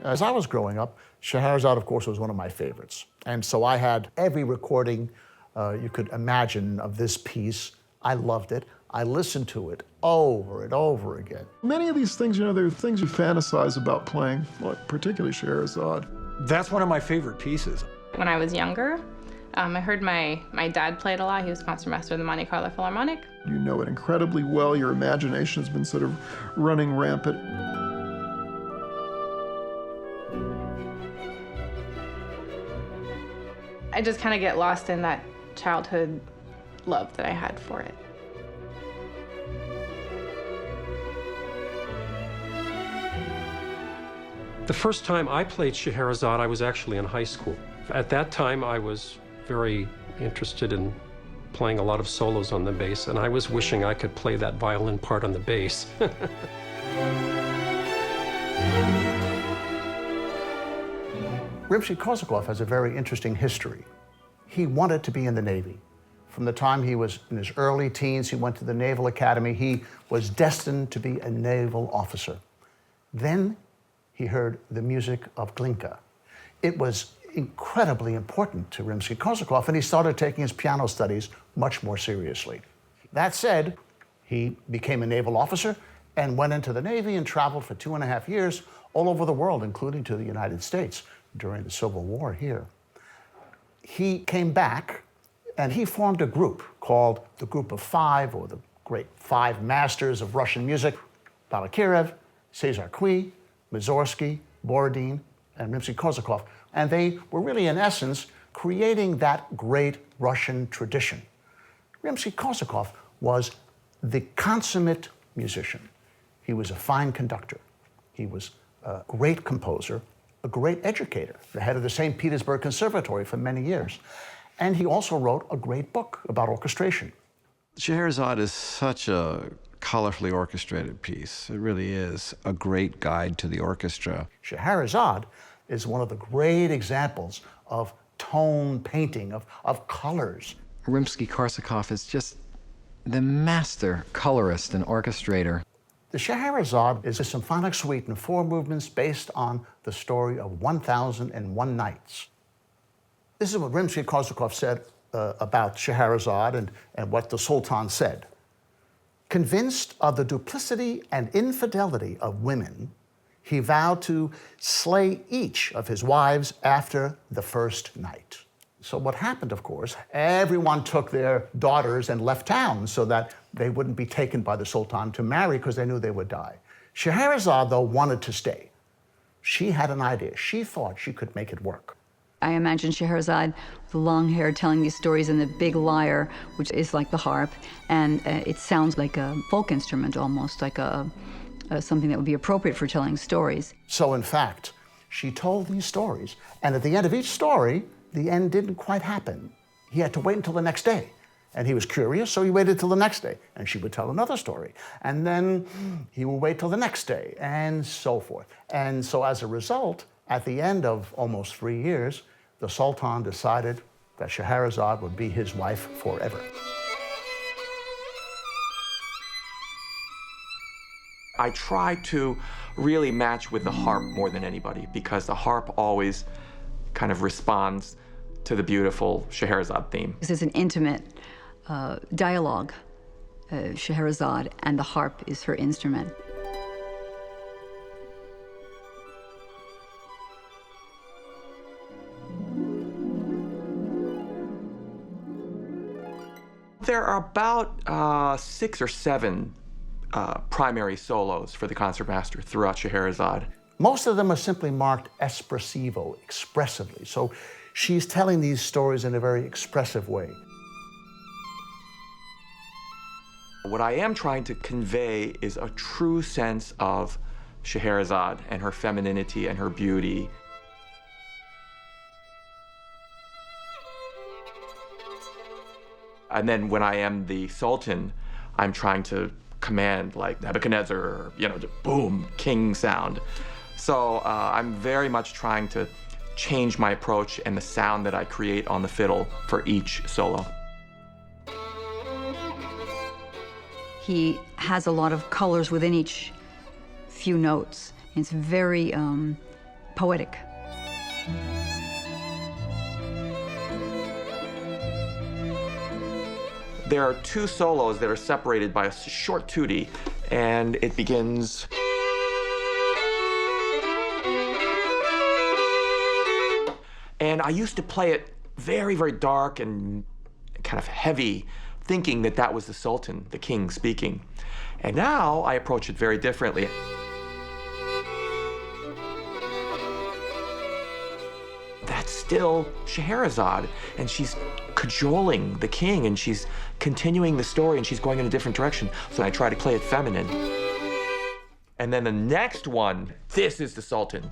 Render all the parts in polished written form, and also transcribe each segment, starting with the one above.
As I was growing up, Scheherazade, of course, was one of my favorites. And so I had every recording you could imagine of this piece. I loved it. I listened to it over and over again. Many of these things, they're things you fantasize about playing, like particularly Scheherazade. That's one of my favorite pieces. When I was younger, I heard my dad play it a lot. He was concertmaster of the Monte Carlo Philharmonic. You know it incredibly well. Your imagination has been sort of running rampant. I just kind of get lost in that childhood love that I had for it. The first time I played Scheherazade, I was actually in high school. At that time, I was very interested in playing a lot of solos on the bass, and I was wishing I could play that violin part on the bass. Rimsky-Korsakov has a very interesting history. He wanted to be in the Navy. From the time he was in his early teens, he went to the Naval Academy. He was destined to be a naval officer. Then he heard the music of Glinka. It was incredibly important to Rimsky-Korsakov, and he started taking his piano studies much more seriously. That said, he became a naval officer and went into the Navy and traveled for 2.5 years all over the world, including to the United States during the Civil War here. He came back and he formed a group called the Group of Five, or the Great Five Masters of Russian Music: Balakirev, César-Cui, Mussorgsky, Borodin, and Rimsky-Korsakov. And they were really, in essence, creating that great Russian tradition. Rimsky-Korsakov was the consummate musician. He was a fine conductor. He was a great composer, a great educator, the head of the St. Petersburg Conservatory for many years. And he also wrote a great book about orchestration. Scheherazade is such a colorfully orchestrated piece. It really is a great guide to the orchestra. Scheherazade is one of the great examples of tone painting, of colors. Rimsky-Korsakov is just the master colorist and orchestrator. The Scheherazade is a symphonic suite in 4 movements based on the story of 1001 Nights. This is what Rimsky-Korsakov said about Scheherazade and what the Sultan said. Convinced of the duplicity and infidelity of women, he vowed to slay each of his wives after the first night. So what happened, of course, everyone took their daughters and left town so that they wouldn't be taken by the Sultan to marry because they knew they would die. Scheherazade, though, wanted to stay. She had an idea. She thought she could make it work. I imagine Scheherazade with the long hair telling these stories and the big lyre, which is like the harp, and it sounds like a folk instrument almost, like something that would be appropriate for telling stories. So in fact, she told these stories, and at the end of each story, the end didn't quite happen. He had to wait until the next day. And he was curious, so he waited till the next day. And she would tell another story. And then he would wait till the next day, and so forth. And so as a result, at the end of almost 3 years, the Sultan decided that Scheherazade would be his wife forever. I try to really match with the harp more than anybody, because the harp always kind of responds to the beautiful Scheherazade theme. This is an intimate dialogue. Scheherazade, and the harp is her instrument. There are about 6 or 7 primary solos for the concertmaster throughout Scheherazade. Most of them are simply marked espressivo, expressively. So she's telling these stories in a very expressive way. What I am trying to convey is a true sense of Scheherazade and her femininity and her beauty. And then when I am the Sultan, I'm trying to command like Nebuchadnezzar, or, the boom, king sound. So I'm very much trying to change my approach and the sound that I create on the fiddle for each solo. He has a lot of colors within each few notes. It's very poetic. There are two solos that are separated by a short tutti, and it begins. And I used to play it very, very dark and kind of heavy, thinking that that was the Sultan, the king, speaking. And now I approach it very differently. That's still Scheherazade, and she's cajoling the king, and she's continuing the story, and she's going in a different direction. So I try to play it feminine. And then the next one, this is the Sultan.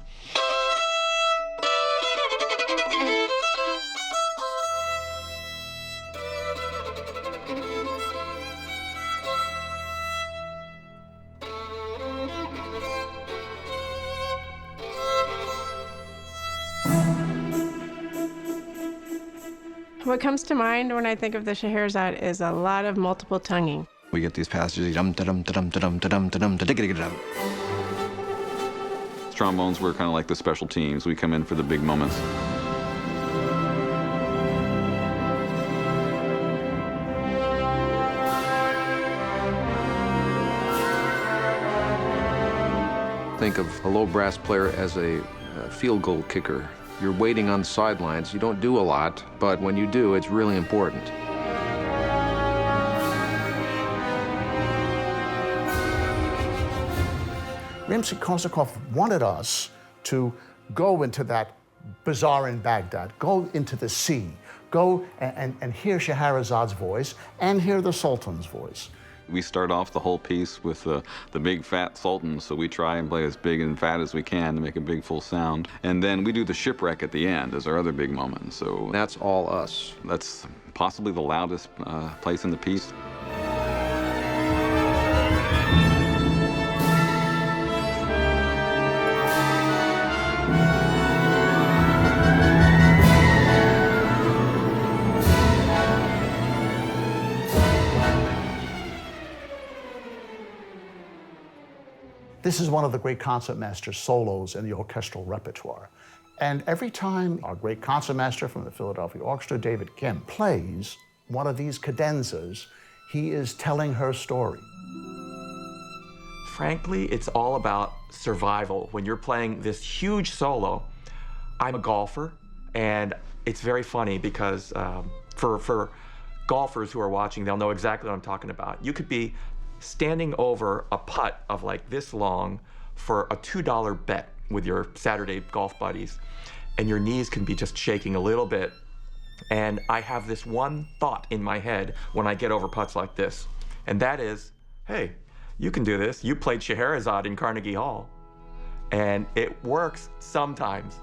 What comes to mind when I think of the Scheherazade is a lot of multiple tonguing. We get these passages. Trombones were kind of like the special teams. We come in for the big moments. Think of a low brass player as a field goal kicker. You're waiting on the sidelines. You don't do a lot, but when you do, it's really important. Rimsky-Korsakov wanted us to go into that bazaar in Baghdad, go into the sea, go and hear Scheherazade's voice and hear the Sultan's voice. We start off the whole piece with the big fat Sultan, so we try and play as big and fat as we can to make a big full sound. And then we do the shipwreck at the end as our other big moment. So That's all us. that's possibly the loudest place in the piece. This is one of the great concertmaster's solos in the orchestral repertoire. And every time our great concertmaster from the Philadelphia Orchestra, David Kim, plays one of these cadenzas, he is telling her story. Frankly, it's all about survival. When you're playing this huge solo, I'm a golfer, and it's very funny because for golfers who are watching, they'll know exactly what I'm talking about. You could be standing over a putt of like this long for a $2 bet with your Saturday golf buddies, and your knees can be just shaking a little bit. And I have this one thought in my head when I get over putts like this, and that is, hey, you can do this. You played Scheherazade in Carnegie Hall. And it works sometimes.